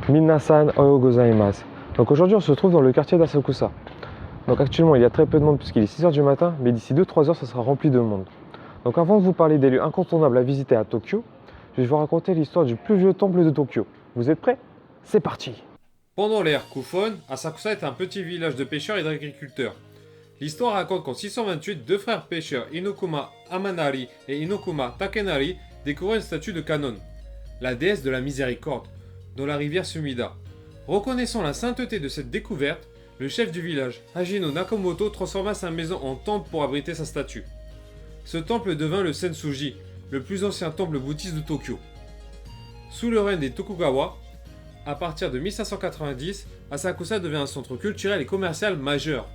Minasan ohayou gozaimasu. Donc aujourd'hui on se trouve dans le quartier d'Asakusa. Donc actuellement il y a très peu de monde puisqu'il est 6 heures du matin, mais d'ici 2-3 heures ça sera rempli de monde. Donc avant de vous parler des lieux incontournables à visiter à Tokyo, je vais vous raconter l'histoire du plus vieux temple de Tokyo. Vous êtes prêts? C'est parti! Pendant l'ère Kofun, Asakusa est un petit village de pêcheurs et d'agriculteurs. L'histoire raconte qu'en 628, deux frères pêcheurs, Inokuma Amanari et Inokuma Takenari, découvraient une statue de Kannon, la déesse de la miséricorde, dans la rivière Sumida. Reconnaissant la sainteté de cette découverte, le chef du village, Hajino Nakamoto, transforma sa maison en temple pour abriter sa statue. Ce temple devint le Sensuji, le plus ancien temple bouddhiste de Tokyo. Sous le règne des Tokugawa, à partir de 1590, Asakusa devient un centre culturel et commercial majeur.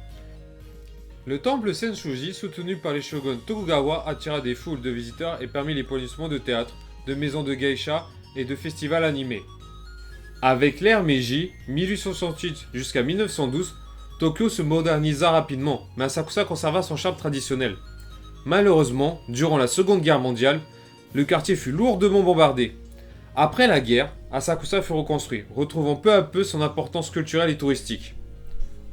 Le temple Sensuji, soutenu par les shoguns Tokugawa, attira des foules de visiteurs et permit l'épanouissement de théâtres, de maisons de geisha et de festivals animés. Avec l'ère Meiji, 1868 jusqu'à 1912, Tokyo se modernisa rapidement, mais Asakusa conserva son charme traditionnel. Malheureusement, durant la Seconde Guerre mondiale, le quartier fut lourdement bombardé. Après la guerre, Asakusa fut reconstruit, retrouvant peu à peu son importance culturelle et touristique.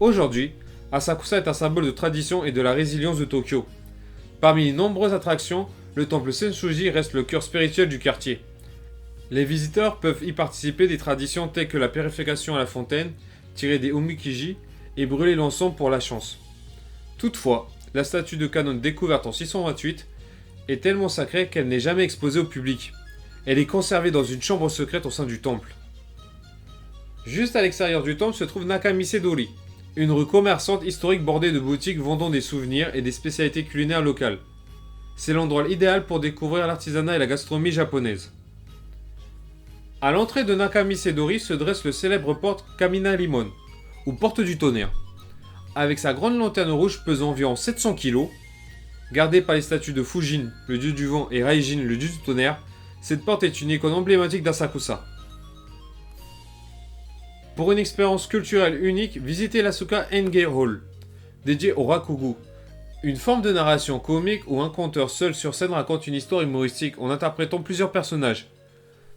Aujourd'hui, Asakusa est un symbole de tradition et de la résilience de Tokyo. Parmi les nombreuses attractions, le temple Sensuji reste le cœur spirituel du quartier. Les visiteurs peuvent y participer des traditions telles que la purification à la fontaine, tirer des omikiji et brûler l'encens pour la chance. Toutefois, la statue de Kannon découverte en 628 est tellement sacrée qu'elle n'est jamais exposée au public. Elle est conservée dans une chambre secrète au sein du temple. Juste à l'extérieur du temple se trouve Nakamise-dori, une rue commerçante historique bordée de boutiques vendant des souvenirs et des spécialités culinaires locales. C'est l'endroit idéal pour découvrir l'artisanat et la gastronomie japonaise. À l'entrée de Nakamise-dori se dresse le célèbre porte Kaminarimon, ou porte du tonnerre. Avec sa grande lanterne rouge pesant environ 700 kg, gardée par les statues de Fujin, le dieu du vent, et Raijin, le dieu du tonnerre, cette porte est une icône emblématique d'Asakusa. Pour une expérience culturelle unique, visitez l'Asuka Engei Hall, dédié au rakugu, une forme de narration comique où un conteur seul sur scène raconte une histoire humoristique en interprétant plusieurs personnages.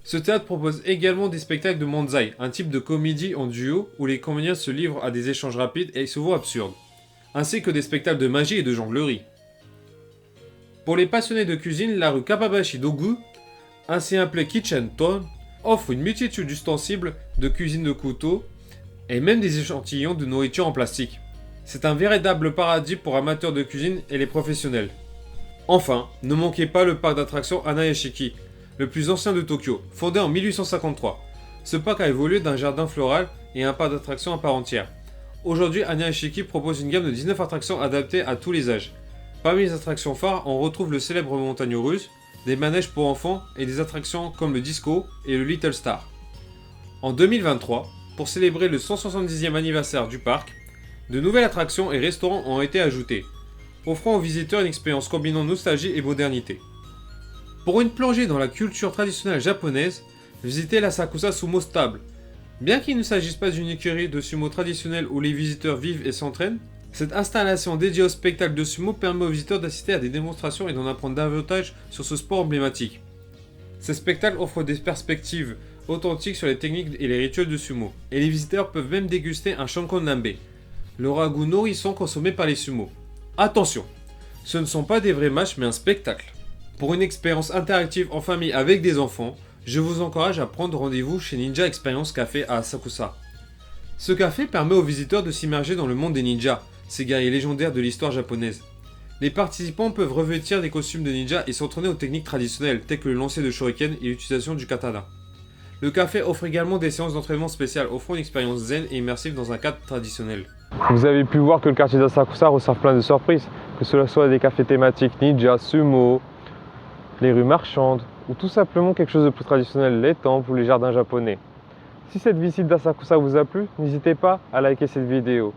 Ce théâtre propose également des spectacles de manzai, un type de comédie en duo où les comédiens se livrent à des échanges rapides et souvent absurdes, ainsi que des spectacles de magie et de jonglerie. Pour les passionnés de cuisine, la rue Kababashi Dogu, ainsi appelée Kitchen Town, offre une multitude d'ustensiles de cuisine de couteaux et même des échantillons de nourriture en plastique. C'est un véritable paradis pour amateurs de cuisine et les professionnels. Enfin, ne manquez pas le parc d'attractions Hanayashiki, le plus ancien de Tokyo, fondé en 1853. Ce parc a évolué d'un jardin floral et un parc d'attractions à part entière. Aujourd'hui, Hanayashiki propose une gamme de 19 attractions adaptées à tous les âges. Parmi les attractions phares, on retrouve le célèbre montagne russe, des manèges pour enfants et des attractions comme le disco et le Little Star. En 2023, pour célébrer le 170e anniversaire du parc, de nouvelles attractions et restaurants ont été ajoutés, offrant aux visiteurs une expérience combinant nostalgie et modernité. Pour une plongée dans la culture traditionnelle japonaise, visitez l'Asakusa Sumo Stable. Bien qu'il ne s'agisse pas d'une écurie de sumo traditionnelle où les visiteurs vivent et s'entraînent, cette installation dédiée au spectacle de sumo permet aux visiteurs d'assister à des démonstrations et d'en apprendre davantage sur ce sport emblématique. Ces spectacles offrent des perspectives authentiques sur les techniques et les rituels de sumo, et les visiteurs peuvent même déguster un shankon nambe, le ragoût nourrissant consommé par les sumo. Attention, ce ne sont pas des vrais matchs mais un spectacle. Pour une expérience interactive en famille avec des enfants, je vous encourage à prendre rendez-vous chez Ninja Experience Café à Asakusa. Ce café permet aux visiteurs de s'immerger dans le monde des ninjas, ces guerriers légendaires de l'histoire japonaise. Les participants peuvent revêtir des costumes de ninja et s'entraîner aux techniques traditionnelles telles que le lancer de shuriken et l'utilisation du katana. Le café offre également des séances d'entraînement spéciales offrant une expérience zen et immersive dans un cadre traditionnel. Vous avez pu voir que le quartier d'Asakusa ressort plein de surprises, que cela soit des cafés thématiques ninja, sumo, les rues marchandes, ou tout simplement quelque chose de plus traditionnel, les temples ou les jardins japonais. Si cette visite d'Asakusa vous a plu, n'hésitez pas à liker cette vidéo.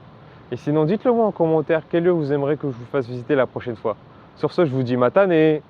Et sinon, dites-le moi en commentaire quel lieu vous aimeriez que je vous fasse visiter la prochaine fois. Sur ce, je vous dis matane!